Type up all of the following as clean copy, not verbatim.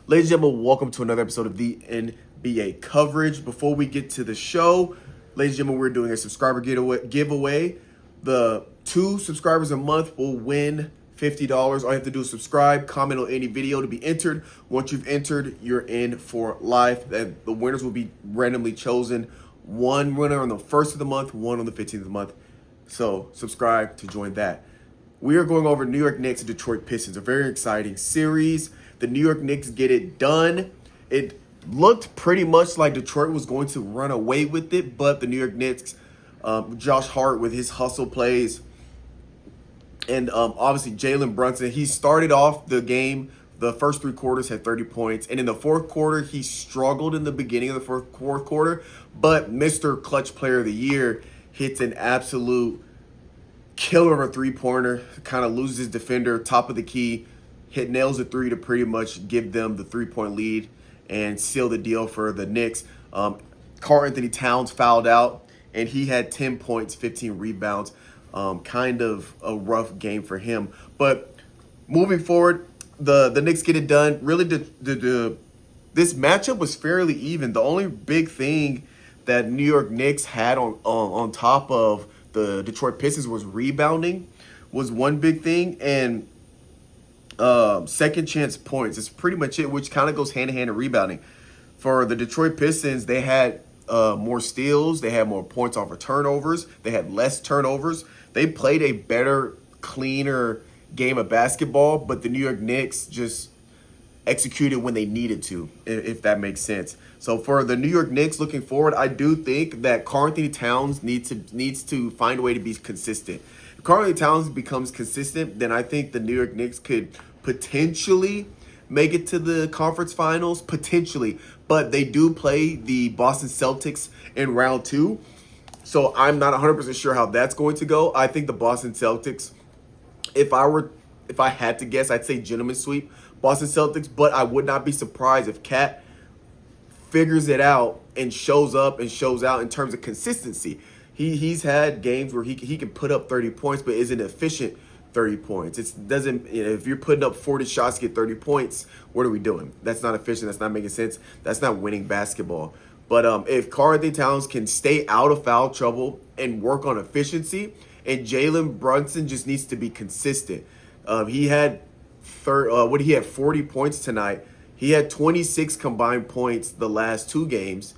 Ladies and gentlemen, welcome to another episode of the NBA coverage. Before we get to the show, ladies and gentlemen, we're doing a subscriber giveaway. The 2 subscribers a month will win $50. All you have to do is subscribe, comment on any video to be entered. Once you've entered, you're in for life. And the winners will be randomly chosen. One winner on the 1st of the month, one on the 15th of the month. So subscribe to join that. We are going over New York Knicks and Detroit Pistons, a very exciting series. The New York Knicks get it done. It looked pretty much like Detroit was going to run away with it, but the New York Knicks, Josh Hart with his hustle plays, and obviously Jalen Brunson, he started off the game, the first 3 quarters had 30 points, and in the 4th quarter, he struggled in the beginning of the fourth quarter, but Mr. Clutch Player of the Year hits an absolute killer of a 3-pointer, kind of loses his defender, top of the key, nails a 3 to pretty much give them the 3-point lead and seal the deal for the Knicks. Karl-Anthony Towns fouled out, and he had 10 points, 15 rebounds. Kind of a rough game for him. But moving forward, the Knicks get it done. Really, this matchup was fairly even. The only big thing that New York Knicks had on top of the Detroit Pistons was rebounding, was one big thing, and second chance points. It's pretty much it, which kind of goes hand in hand in rebounding. For the Detroit Pistons, they had more steals, they had more points off of turnovers, they had less turnovers. They played a better, cleaner game of basketball, but the New York Knicks just executed when they needed to, if that makes sense. So for the New York Knicks looking forward, I do think that Karl-Anthony Towns needs to find a way to be consistent. If Karl-Anthony Towns becomes consistent, then I think the New York Knicks could potentially make it to the conference finals, potentially. But they do play the Boston Celtics in round 2. So I'm not 100% sure how that's going to go. I think the Boston Celtics, if I had to guess, I'd say gentleman sweep Boston Celtics, but I would not be surprised if Cat figures it out and shows up and shows out in terms of consistency. He's had games where he can put up 30 points, but isn't efficient 30 points. It doesn't, if you're putting up 40 shots to get 30 points, what are we doing? That's not efficient. That's not making sense. That's not winning basketball. But if Karl-Anthony Towns can stay out of foul trouble and work on efficiency, and Jalen Brunson just needs to be consistent. He had 40 points tonight. He had 26 combined points the last 2 games.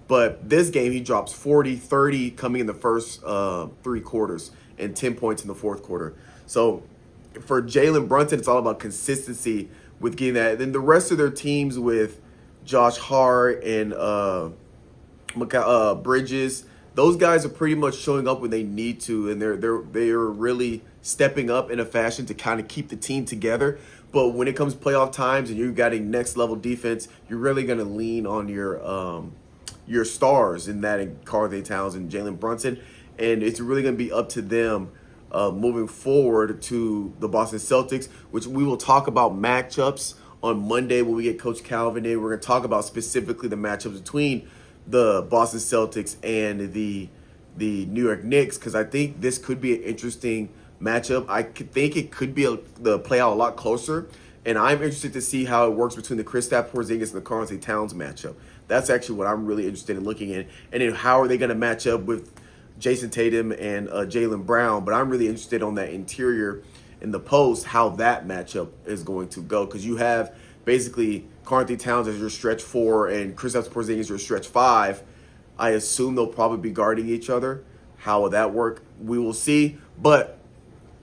But this game, he drops 40, 30 coming in the first 3 quarters and 10 points in the 4th quarter. So for Jalen Brunson, it's all about consistency with getting that. Then the rest of their teams with Josh Hart and Bridges, those guys are pretty much showing up when they need to, and they're really stepping up in a fashion to kind of keep the team together. But when it comes to playoff times and you've got a next level defense, you're really going to lean on your stars in that, in Karl-Anthony Towns and Jalen Brunson, and it's really going to be up to them moving forward to the Boston Celtics, which we will talk about matchups on Monday when we get Coach Calvin in. We're going to talk about specifically the matchups between the Boston Celtics and the New York Knicks, because I think this could be an interesting matchup. I think it could be play out a lot closer, and I'm interested to see how it works between the Kristaps Porzingis and the Karl-Anthony Towns matchup. That's actually what I'm really interested in looking at, and then how are they going to match up with Jason Tatum and Jaylen Brown. But I'm really interested on that interior in the post, how that matchup is going to go, because you have basically Karl-Anthony Towns as your stretch 4 and Kristaps Porzingis as your stretch 5. I assume they'll probably be guarding each other. How will that work? We will see. But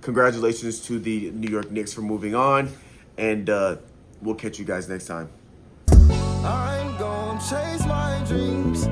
congratulations to the New York Knicks for moving on, and we'll catch you guys next time. I'm gonna chase my dreams.